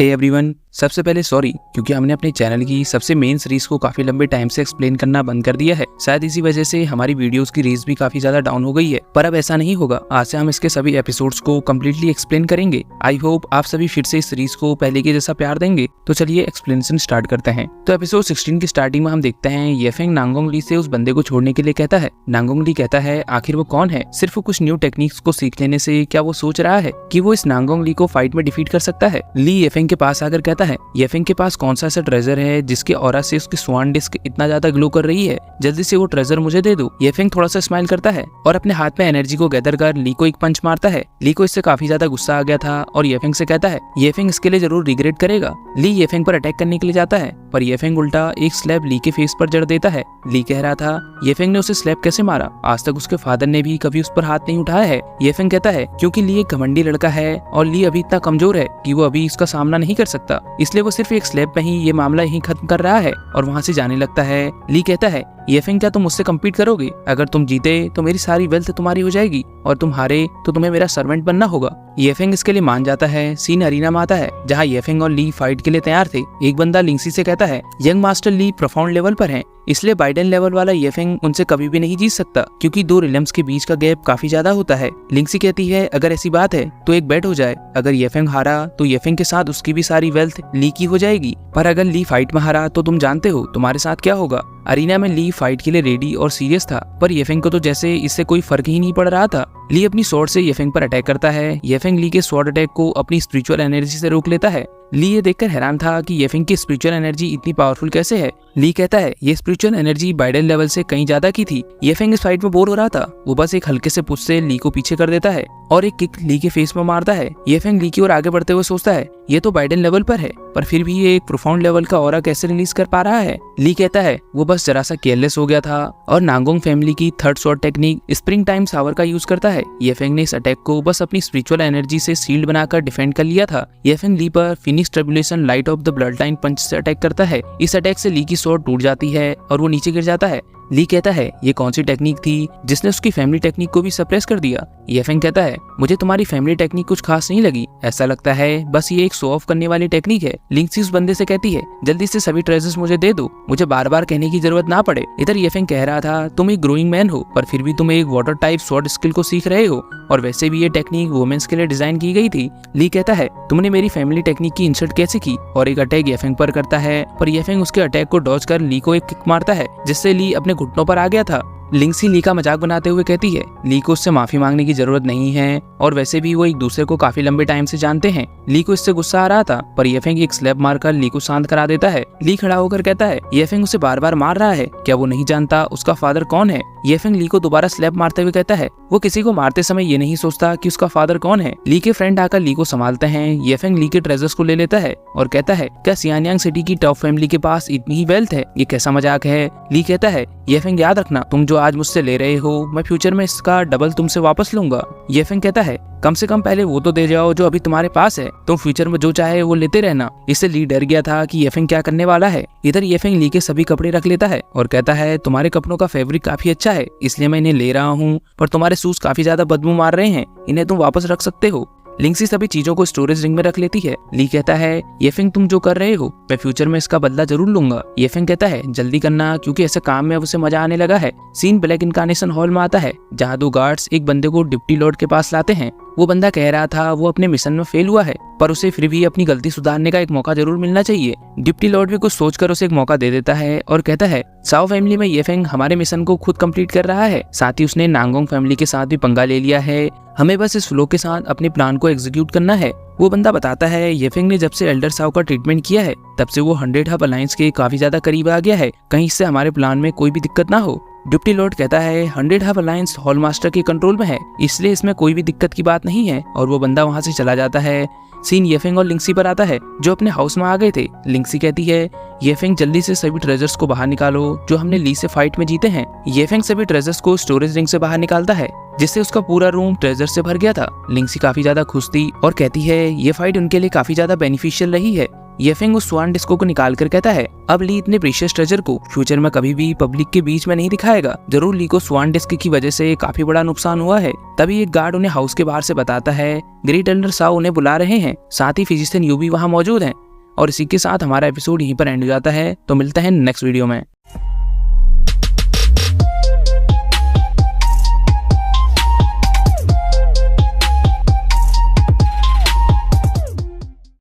Hey everyone, सबसे पहले sorry क्योंकि हमने अपने चैनल की सबसे मेन सीरीज को काफी लंबे टाइम से एक्सप्लेन करना बंद कर दिया है। शायद इसी वजह से हमारी वीडियोस की रीच भी काफी ज्यादा डाउन हो गई है, पर अब ऐसा नहीं होगा। आज से हम इसके सभी एपिसोड्स को कम्प्लीटली एक्सप्लेन करेंगे। आई होप आप सभी फिर से इस सीरीज को पहले के जैसा प्यार देंगे। तो चलिए एक्सप्लेनेशन स्टार्ट करते हैं। तो एपिसोड 16 की स्टार्टिंग में हम देखते हैं येफेंग नांगोंग ली से उस बंदे को छोड़ने के लिए कहता है। नांगोंग ली कहता है आखिर वो कौन है, सिर्फ कुछ न्यू टेक्निक्स को सीख लेने से क्या वो सोच रहा है कि वो इस नांगोंग ली को फाइट में डिफीट कर सकता है। ली येफेंग के पास आकर कहता है येफेंग के पास कौन सा ऐसा ट्रेजर है जिसके ऑरा से उसकी स्वान डिस्क इतना ज्यादा ग्लो कर रही है, जल्दी से वो ट्रेजर मुझे दे दो। येफेंग थोड़ा सा स्माइल करता है और अपने हाथ में एनर्जी को गैदर कर ली को एक पंच मारता है। ली को इससे काफी ज्यादा गुस्सा आ गया था और येफेंग से कहता है येफेंग इसके लिए जरूर रिग्रेट करेगा। ली येफेंग पर अटैक करने के लिए जाता है पर येफेंग उल्टा एक स्लैब ली के फेस पर जड़ देता है। ली कह रहा था येफेंग ने उसे स्लैब कैसे मारा, आज तक उसके फादर ने भी कभी उस पर हाथ नहीं उठाया है। येफेंग कहता है क्योंकि ली एक घमंडी लड़का है और ली अभी इतना कमजोर है कि वो अभी इसका सामना नहीं कर सकता, इसलिए वो सिर्फ एक स्लैब में ही ये मामला यहीं खत्म कर रहा है और वहाँ से जाने लगता है। ली कहता है येफेंग क्या तुम मुझसे कम्पीट करोगे, अगर तुम जीते तो मेरी सारी वेल्थ तुम्हारी हो जाएगी और तुम हारे तो तुम्हें मेरा सर्वेंट बनना होगा। येफेंग इसके लिए मान जाता है। सीन अरीना में आता है जहाँ येफेंग और ली फाइट के लिए तैयार थे। एक बंदा लिंक्सी से कहता है यंग मास्टर ली प्रोफाउंड लेवल पर है, इसलिए बाइडेन लेवल वाला येफेंग उनसे कभी भी नहीं जीत सकता क्योंकि दो रिलम्स के बीच का गैप काफी ज्यादा होता है। लिंक्सी कहती है अगर ऐसी बात है तो एक बेट हो जाए, अगर येफेंग हारा तो येफेंग के साथ उसकी भी सारी वेल्थ ली की हो जाएगी, पर अगर ली फाइट में हारा तो तुम जानते हो तुम्हारे साथ क्या होगा। अरीना में ली फाइट के लिए रेडी और सीरियस था पर येफेंग को तो जैसे इससे कोई फर्क ही नहीं पड़ रहा था। ली अपनी स्वॉर्ड से येफेंग पर अटैक करता है। येफेंग ली के स्वॉर्ड अटैक को अपनी स्पिरिचुअल एनर्जी से रोक लेता है। ली ये देखकर हैरान था कि येफेंग की स्पिरिचुअल एनर्जी इतनी पावरफुल कैसे है। ली कहता है ये स्पिरिचुअल एनर्जी बाइडेन लेवल से कहीं ज्यादा की थी। येफेंग इस फाइट में बोर हो रहा था, वो बस एक हल्के से पुश से ली को पीछे कर देता है और एक किक ली के फेस में मारता है। येफेंग ली की ओर आगे बढ़ते हुए सोचता है ये तो बाइडेन लेवल पर है पर फिर भी ये एक प्रोफाउंड लेवल का ऑरा कैसे रिलीज कर पा रहा है। ली कहता है वो बस जरा सा केयरलेस हो गया था और नांगोंग फैमिली की third sword technique spring time सावर का यूज करता है। येफेंग ने इस अटैक को बस अपनी स्पिरिचुअल एनर्जी से शील्ड बनाकर डिफेंड कर लिया था। येफेंग ली पर phoenix tribulation light of the blood line punch से अटैक करता है। इस अटैक से ली की स्वॉर्ड टूट जाती है और वो नीचे गिर जाता है। ली कहता है ये कौन सी टेक्निक थी जिसने उसकी फैमिली टेक्निक को भी सप्रेस कर दिया। येफेंग कहता है मुझे तुम्हारी फैमिली टेक्निक कुछ खास नहीं लगी, ऐसा लगता है बस ये एक शो ऑफ करने वाली टेक्निक है। लिंक्सी उस बंदे से कहती है जल्दी से सभी ट्रेजर्स मुझे दे दो, मुझे बार बार कहने की जरूरत ना पड़े। इधर येफेंग कह रहा था तुम एक ग्रोइंग मैन हो पर फिर भी तुम एक वाटर टाइप स्वॉर्ड स्किल को सीख रहे हो और वैसे भी ये टेक्निक वुमेन्स के लिए डिजाइन की गई थी। ली कहता है तुमने मेरी फैमिली टेक्निक की इंसल्ट कैसे की और एक अटैक येफेंग पर करता है पर येफेंग उसके अटैक को डॉज कर ली को एक किक मारता है जिससे ली अपने घुटनों पर आ गया था। लिंक्सी ली का मजाक बनाते हुए कहती है ली को उससे माफी मांगने की जरूरत नहीं है और वैसे भी वो एक दूसरे को काफी लंबे टाइम से जानते हैं। ली को इससे गुस्सा आ रहा था पर येफेंग एक स्लैब मारकर ली को शांत करा देता है। ली खड़ा होकर कहता है येफेंग उसे बार बार मार रहा है, क्या वो नहीं जानता उसका फादर कौन है। येफेंग ली को दोबारा स्लैब मारते हुए कहता है वो किसी को मारते समय ये नहीं सोचता कि उसका फादर कौन है। ली के फ्रेंड आकर ली को संभालते हैं। येफेंग ली के ट्रेजर्स को ले लेता है और कहता है क्या सियानयांग सिटी की टॉप फैमिली के पास इतनी ही वेल्थ है, ये कैसा मजाक है। ली कहता है येफेंग याद रखना तुम जो आज मुझसे ले रहे हो मैं फ्यूचर में इसका डबल तुमसे वापस लूंगा। येफेंग कहता है कम से कम पहले वो तो दे जाओ जो अभी तुम्हारे पास है, तुम फ्यूचर में जो चाहे वो लेते रहना। इससे ली डर गया था कि येफेंग क्या करने वाला है। इधर येफेंग ली के सभी कपड़े रख लेता है और कहता है तुम्हारे कपड़ों का फैब्रिक काफी अच्छा है इसलिए मैं इन्हें ले रहा हूँ, पर तुम्हारे शूज काफी ज्यादा बदबू मार रहे हैं, इन्हें तुम वापस रख सकते हो। लिंक्सी सभी चीजों को स्टोरेज रिंग में रख लेती है। ली कहता है येफेंग तुम जो कर रहे हो मैं फ्यूचर में इसका बदला जरूर लूंगा। येफेंग कहता है जल्दी करना क्योंकि ऐसे काम में अब उसे मजा आने लगा है। सीन ब्लैक इनकार्नेशन हॉल में आता है जहाँ दो गार्ड्स एक बंदे को डिप्टी लॉर्ड के पास लाते हैं। वो बंदा कह रहा था वो अपने मिशन में फेल हुआ है पर उसे फिर भी अपनी गलती सुधारने का एक मौका जरूर मिलना चाहिए। डिप्टी लॉर्ड भी कुछ सोचकर उसे एक मौका दे देता है और कहता है साओ फैमिली में येफेंग हमारे मिशन को खुद कंप्लीट कर रहा है, साथ ही उसने नांगोंग फैमिली के साथ भी पंगा ले लिया है, हमें बस इस फ्लो के साथ अपने प्लान को एग्जीक्यूट करना है। वो बंदा बताता है येफेंग ने जब से एल्डर साओ का ट्रीटमेंट किया है तब से वो 100 हब अलायंस के काफी ज्यादा करीब आ गया है, कहीं इससे हमारे प्लान में कोई भी दिक्कत ना हो। डिप्टी लॉर्ड कहता है 100 हब अलायंस हॉल मास्टर के कंट्रोल में है इसलिए इसमें कोई भी दिक्कत की बात नहीं है और वो बंदा वहाँ से चला जाता है। सीन येफेंग और लिंक्सी पर आता है जो अपने हाउस में आ गए थे। लिंक्सी कहती है येफेंग जल्दी से सभी ट्रेजर्स को बाहर निकालो जो हमने ली से फाइट में जीते हैं। येफेंग सभी ट्रेजर्स को स्टोरेज रिंग से बाहर निकालता है जिससे उसका पूरा रूम ट्रेजर से भर गया था। लिंक्सी काफी ज्यादा खुश थी और कहती है ये फाइट उनके लिए काफी ज्यादा बेनिफिशियल रही है येफेंग उस स्वान डिस्को को निकाल कर कहता है अब ली इतने प्रीशियस ट्रेजर को फ्यूचर में कभी भी पब्लिक के बीच में नहीं दिखाएगा। जरूर ली को स्वान डिस्क की वजह से काफी बड़ा नुकसान हुआ है। तभी एक गार्ड उन्हें हाउस के बाहर से बताता है ग्रेट एल्डर साओ उन्हें बुला रहे हैं, साथ ही फिजिशियन यू भी वहाँ मौजूद हैं। और इसी के साथ हमारा एपिसोड यहीं पर एंड हो जाता है। तो मिलता है नेक्स्ट वीडियो में।